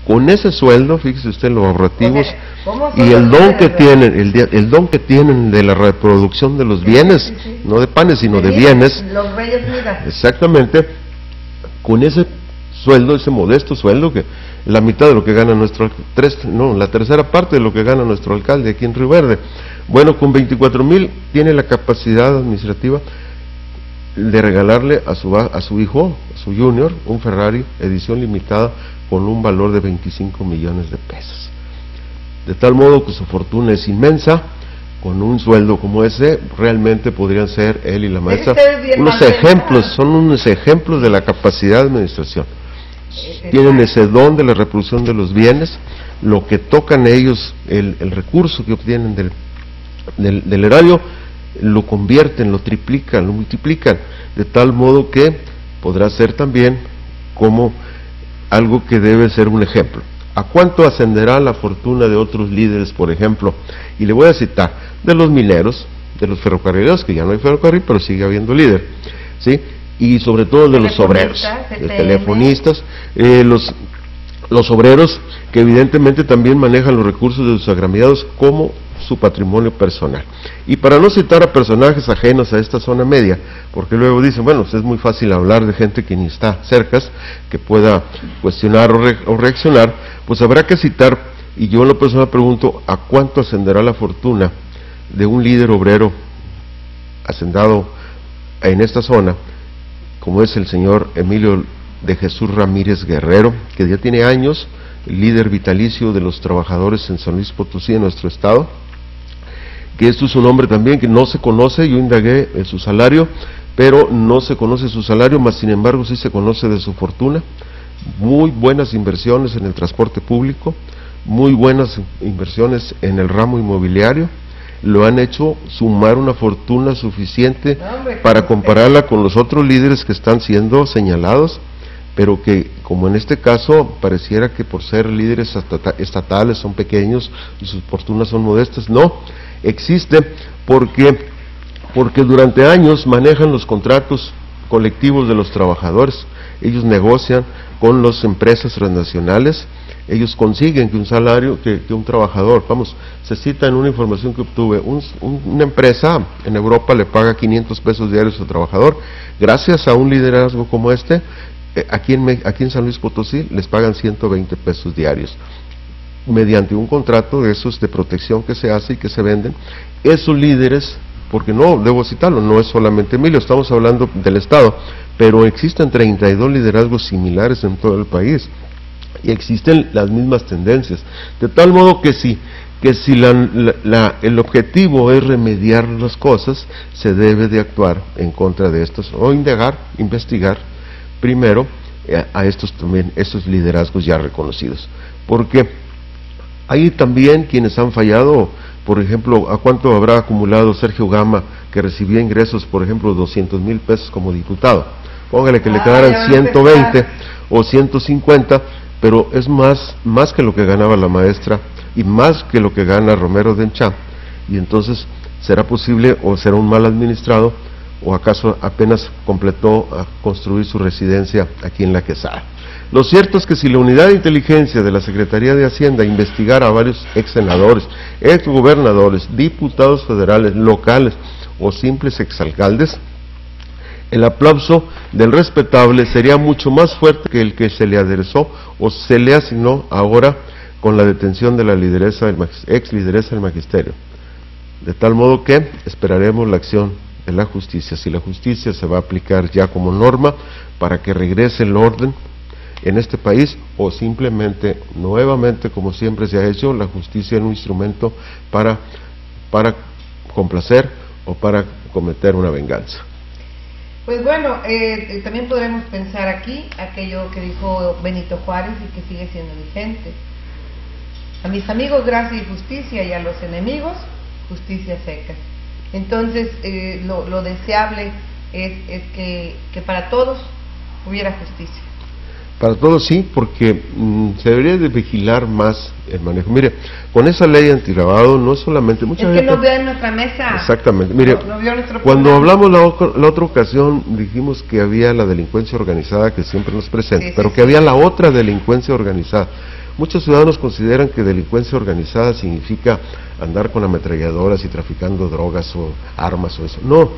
Con ese sueldo, fíjese usted los ahorrativos y el don que tienen, el don que tienen de la reproducción de los bienes, no de panes, sino de bienes. Los reyes Midas. Exactamente, con ese sueldo, ese modesto sueldo, que la mitad de lo que gana la tercera parte de lo que gana nuestro alcalde aquí en Río Verde. Bueno, con 24,000 tiene la capacidad administrativa de regalarle a su hijo, a su junior, un Ferrari edición limitada con un valor de 25 millones de pesos. De tal modo que su fortuna es inmensa. Con un sueldo como ese, realmente podrían ser él y la maestra son unos ejemplos de la capacidad de administración. Tienen ese don de la reproducción de los bienes, lo que tocan ellos, el recurso que obtienen del erario, lo convierten, lo triplican, lo multiplican, de tal modo que podrá ser también como algo que debe ser un ejemplo. ¿A cuánto ascenderá la fortuna de otros líderes, por ejemplo? Y le voy a citar, de los mineros, de los ferrocarrileros, que ya no hay ferrocarril, pero sigue habiendo líder, ¿sí? Y sobre todo de los obreros, de telefonistas, los obreros que evidentemente también manejan los recursos de sus agremiados como su patrimonio personal. Y para no citar a personajes ajenos a esta zona media, porque luego dicen, bueno, pues es muy fácil hablar de gente que ni está cerca, que pueda cuestionar o reaccionar, pues habrá que citar, y yo en lo personal pregunto, ¿a cuánto ascenderá la fortuna de un líder obrero hacendado en esta zona, como es el señor Emilio de Jesús Ramírez Guerrero, que ya tiene años, líder vitalicio de los trabajadores en San Luis Potosí, en nuestro estado, que esto es un hombre también que no se conoce, yo indagué en su salario, pero no se conoce su salario, mas sin embargo sí se conoce de su fortuna, muy buenas inversiones en el transporte público, muy buenas inversiones en el ramo inmobiliario, lo han hecho sumar una fortuna suficiente para compararla con los otros líderes que están siendo señalados, pero que, como en este caso, pareciera que por ser líderes estatales son pequeños y sus fortunas son modestas. No, existe porque durante años manejan los contratos colectivos de los trabajadores, ellos negocian con las empresas transnacionales, ellos consiguen que un salario, que un trabajador, se cita en una información que obtuve, una empresa en Europa le paga 500 pesos diarios a su trabajador, gracias a un liderazgo como este, aquí en San Luis Potosí les pagan 120 pesos diarios, mediante un contrato de esos de protección que se hace y que se venden. Esos líderes, porque no, debo citarlo, no es solamente Emilio, estamos hablando del Estado, pero existen 32 liderazgos similares en todo el país, y existen las mismas tendencias, de tal modo que si el objetivo es remediar las cosas, se debe de actuar en contra de estos, o investigar primero a estos liderazgos ya reconocidos, porque hay también quienes han fallado. Por ejemplo, ¿a cuánto habrá acumulado Sergio Gama, que recibía ingresos, por ejemplo, 200,000 pesos como diputado? Póngale que le quedaran 120 o 150, pero es más que lo que ganaba la maestra y más que lo que gana Romero Dencham, y entonces será posible, o será un mal administrado, o acaso apenas completó a construir su residencia aquí en La Quesada. Lo cierto es que si la unidad de inteligencia de la Secretaría de Hacienda investigara a varios ex senadores, ex gobernadores, diputados federales, locales o simples exalcaldes, el aplauso del respetable sería mucho más fuerte que el que se le aderezó o se le asignó ahora con la detención de la ex lideresa del magisterio. De tal modo que esperaremos la acción de la justicia, si la justicia se va a aplicar ya como norma para que regrese el orden en este país, o simplemente, nuevamente, como siempre se ha hecho, la justicia es un instrumento para complacer o para cometer una venganza. Pues bueno, también podremos pensar aquí aquello que dijo Benito Juárez y que sigue siendo vigente: a mis amigos gracia y justicia, y a los enemigos justicia seca. Entonces lo deseable es que para todos hubiera justicia. Para todos sí, porque se debería de vigilar más el manejo. Mire, con esa ley antilavado no solamente mucha gente... Es que no veo en nuestra mesa. Exactamente. Mire, no vio nuestro cuando programa. hablamos la otra ocasión, dijimos que había la delincuencia organizada que siempre nos presenta, pero que había la otra delincuencia organizada. Muchos ciudadanos consideran que delincuencia organizada significa andar con ametralladoras y traficando drogas o armas o eso. No,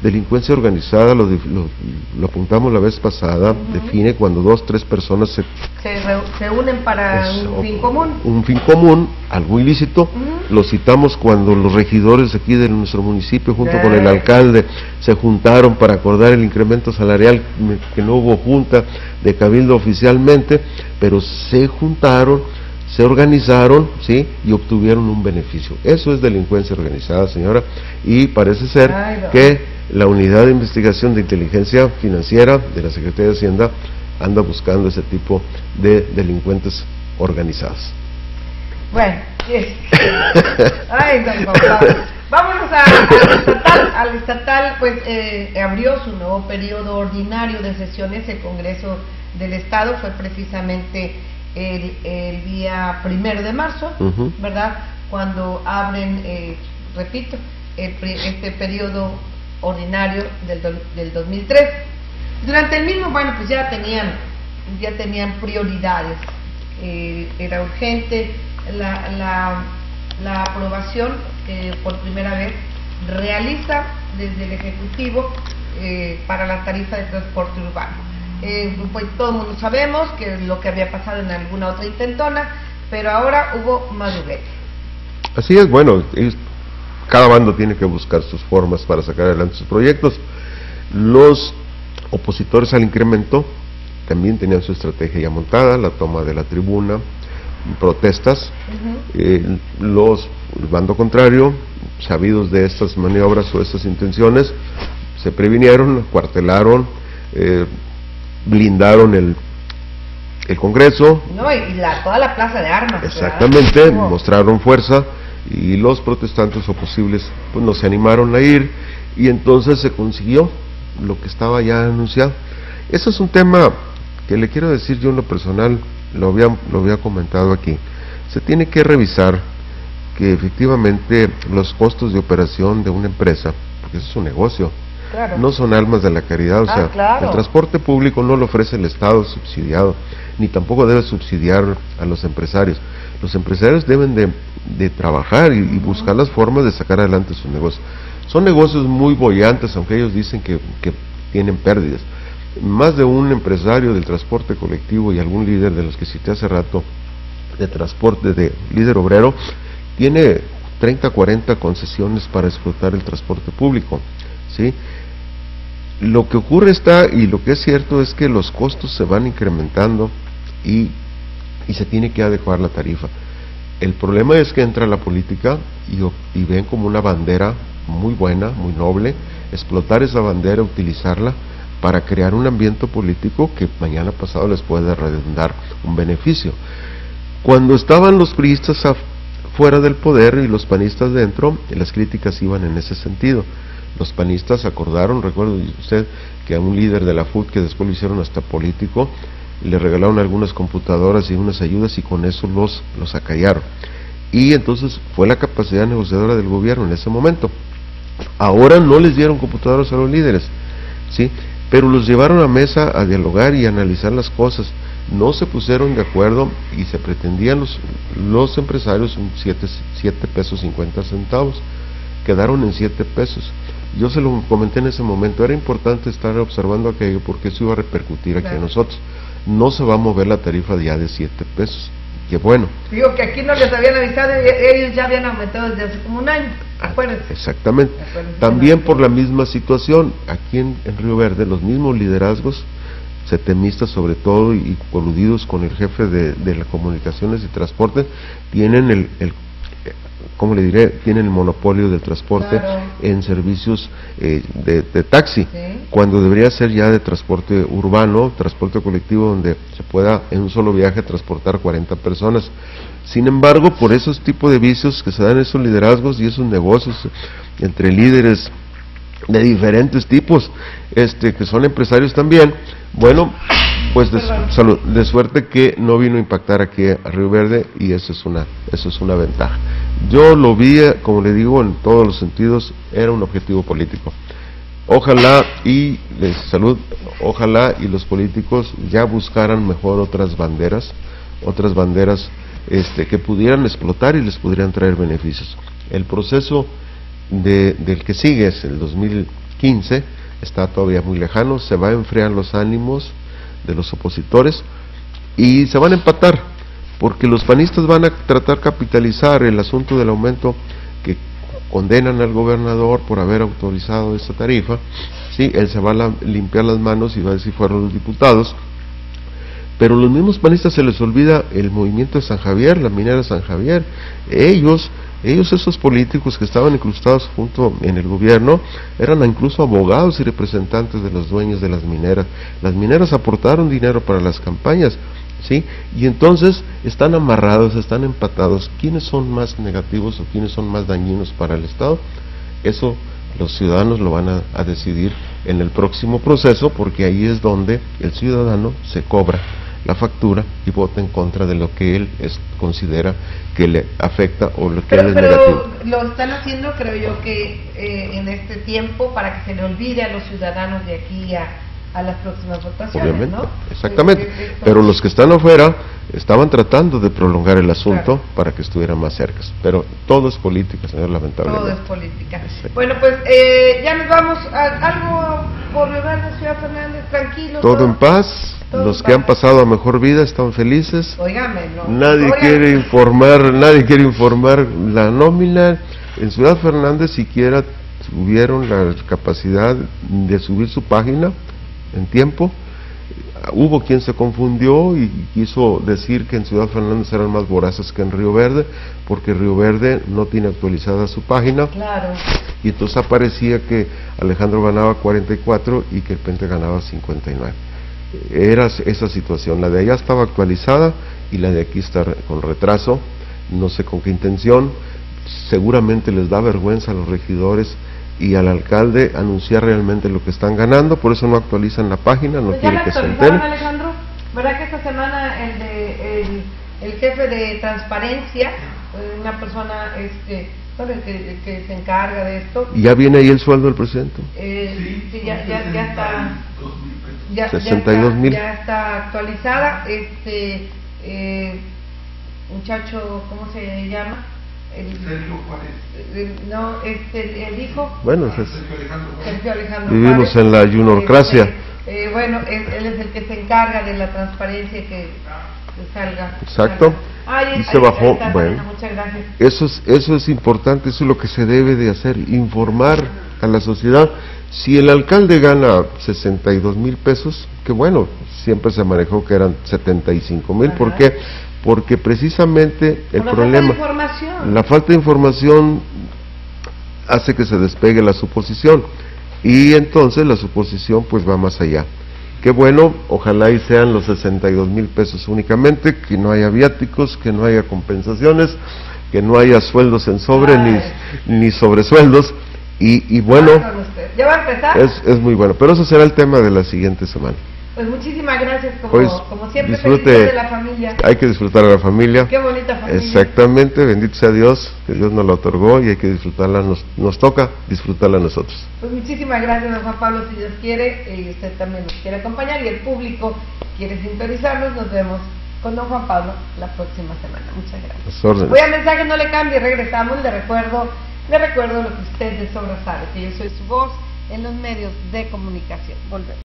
delincuencia organizada, lo apuntamos la vez pasada, define cuando 2 o 3 personas se unen para un fin común. Un fin común, algo ilícito. Lo citamos cuando los regidores aquí de nuestro municipio, junto con el alcalde, se juntaron para acordar el incremento salarial, que no hubo junta de cabildo oficialmente, pero se juntaron, se organizaron, ¿sí? Y obtuvieron un beneficio. Eso es delincuencia organizada, señora, y parece ser que la Unidad de Investigación de Inteligencia Financiera de la Secretaría de Hacienda anda buscando ese tipo de delincuentes organizados. Bueno, ay, don papá. Vámonos al estatal, pues abrió su nuevo periodo ordinario de sesiones. El Congreso del Estado fue precisamente el día 1 de marzo, ¿verdad? Cuando abren, repito, este periodo ordinario del 2003. Durante el mismo, bueno, pues ya tenían prioridades. Era urgente la aprobación que por primera vez realiza desde el Ejecutivo para la tarifa de transporte urbano. Pues todo el mundo sabemos que lo que había pasado en alguna otra intentona, pero ahora hubo madurez. Así es, bueno, cada bando tiene que buscar sus formas para sacar adelante sus proyectos. Los opositores al incremento también tenían su estrategia ya montada, la toma de la tribuna, protestas. El bando contrario, sabidos de estas maniobras o estas intenciones, se previnieron, acuartelaron, blindaron el Congreso. No, y toda la plaza de armas. Exactamente, mostraron fuerza, y los protestantes oposibles pues no se animaron a ir, y entonces se consiguió lo que estaba ya anunciado. Eso es un tema que le quiero decir yo en lo personal, lo había comentado aquí. Se tiene que revisar que efectivamente los costos de operación de una empresa, porque eso es un negocio, no son almas de la caridad, o sea, el transporte público no lo ofrece el Estado subsidiado, ni tampoco debe subsidiar a los empresarios. Los empresarios deben de trabajar y buscar las formas de sacar adelante sus negocios. Son negocios muy boyantes, aunque ellos dicen que tienen pérdidas. Más de un empresario del transporte colectivo y algún líder de los que cité hace rato, de transporte, de líder obrero, tiene 30, 40 concesiones para explotar el transporte público, ¿sí? Lo que ocurre y lo que es cierto es que los costos se van incrementando y se tiene que adecuar la tarifa. El problema es que entra la política y ven como una bandera muy buena, muy noble, explotar esa bandera, utilizarla para crear un ambiente político que mañana pasado les puede redundar un beneficio. Cuando estaban los priistas fuera del poder y los panistas dentro, las críticas iban en ese sentido. Los panistas acordaron, recuerdo usted, que a un líder de la FUT, que después lo hicieron hasta político, le regalaron algunas computadoras y unas ayudas, y con eso los acallaron. Y entonces fue la capacidad negociadora del gobierno en ese momento. Ahora no les dieron computadoras a los líderes, ¿sí? Pero los llevaron a mesa a dialogar y a analizar las cosas. No se pusieron de acuerdo y se pretendían los empresarios 7 pesos 50 centavos. Quedaron en 7 pesos. Yo se lo comenté en ese momento, era importante estar observando aquello porque eso iba a repercutir aquí a nosotros. No se va a mover la tarifa ya de 7 pesos. Qué bueno. Digo que aquí no les habían avisado, ellos ya habían aumentado desde hace como un año, acuérdense. Exactamente. También por la misma situación, aquí en Río Verde, los mismos liderazgos, setemistas sobre todo y coludidos con el jefe de las comunicaciones y transporte, tienen ¿cómo le diré? Tienen el monopolio del transporte en servicios de taxi, cuando debería ser ya de transporte urbano, transporte colectivo, donde se pueda en un solo viaje transportar 40 personas. Sin embargo, por esos tipos de vicios que se dan esos liderazgos y esos negocios entre líderes de diferentes tipos, que son empresarios también, bueno, pues de suerte que no vino a impactar aquí a Río Verde, y eso es una ventaja. Yo lo vi, como le digo, en todos los sentidos, era un objetivo político. Ojalá y los políticos ya buscaran mejor otras banderas, otras banderas que pudieran explotar y les pudieran traer beneficios. El proceso del que sigue es el 2015, está todavía muy lejano, se va a enfriar los ánimos de los opositores y se van a empatar, porque los panistas van a tratar de capitalizar el asunto del aumento que condenan al gobernador por haber autorizado esta tarifa. Sí, él se va a limpiar las manos y va a decir fueron los diputados, pero los mismos panistas se les olvida el movimiento de San Javier, la minera de San Javier. Ellos esos políticos que estaban incrustados junto en el gobierno, eran incluso abogados y representantes de los dueños de las mineras. Las mineras aportaron dinero para las campañas, ¿sí? Y entonces están amarrados, están empatados. ¿Quiénes son más negativos o quiénes son más dañinos para el Estado? Eso los ciudadanos lo van a decidir en el próximo proceso, porque ahí es donde el ciudadano se cobra la factura y vota en contra de lo que él considera que le afecta o lo que él es negativo. Lo están haciendo, creo yo, que en este tiempo para que se le olvide a los ciudadanos de aquí a las próximas votaciones. Obviamente, ¿no? exactamente. Pero los que están afuera estaban tratando de prolongar el asunto, claro, para que estuviera más cerca. Pero todo es política, señor, lamentablemente. Todo es política. Sí. Bueno, pues ya nos vamos a algo por Río Verde, Ciudad Fernández, tranquilo. Todo en paz. Los que han pasado a mejor vida están felices. Óigame, no. Nadie quiere informar la nómina. En Ciudad Fernández siquiera tuvieron la capacidad de subir su página en tiempo. Hubo quien se confundió y quiso decir que en Ciudad Fernández eran más voraces que en Río Verde, porque Río Verde no tiene actualizada su página. Claro. Y entonces aparecía que Alejandro ganaba 44 y que el Pente ganaba 59. Era esa situación. La de allá estaba actualizada y la de aquí está con retraso, no sé con qué intención. Seguramente les da vergüenza a los regidores y al alcalde anunciar realmente lo que están ganando, por eso no actualizan la página, no quieren que se enteren. Alejandro, ¿verdad que esta semana el jefe de transparencia, una persona que se encarga de esto? ¿Ya viene ahí el sueldo del presidente? Sí, ya está. 62,000. Ya está actualizada. Muchacho, ¿cómo se llama? El hijo. Bueno, Sergio Alejandro vivimos Juárez, en la juniorcracia. Bueno, él es el que se encarga de la transparencia y que salga. Exacto. Y se bajó. Está, bueno, muchas gracias. Eso es importante, eso es lo que se debe de hacer, informar a la sociedad. Si el alcalde gana 62,000 pesos, que bueno, siempre se manejó que eran 75,000, ¿por qué? Porque precisamente el problema, la falta de información hace que se despegue la suposición, y entonces la suposición pues va más allá. Qué bueno, ojalá y sean los 62,000 pesos únicamente, que no haya viáticos, que no haya compensaciones, que no haya sueldos en sobre, ni sobresueldos. Y bueno, ¿ya va a empezar? Es muy bueno, pero eso será el tema de la siguiente semana. Pues muchísimas gracias, pues, como siempre, disfrute, de la familia. Hay que disfrutar a la familia. Qué bonita familia. Exactamente, bendito sea Dios, que Dios nos la otorgó y hay que disfrutarla, nos toca disfrutarla a nosotros. Pues muchísimas gracias, don Juan Pablo, si Dios quiere, y usted también nos quiere acompañar y el público quiere sintonizarnos, nos vemos con don Juan Pablo la próxima semana. Muchas gracias. Voy a mensaje, no le cambie, regresamos, le recuerdo lo que usted de sobra sabe, que yo soy su voz en los medios de comunicación. Volvemos.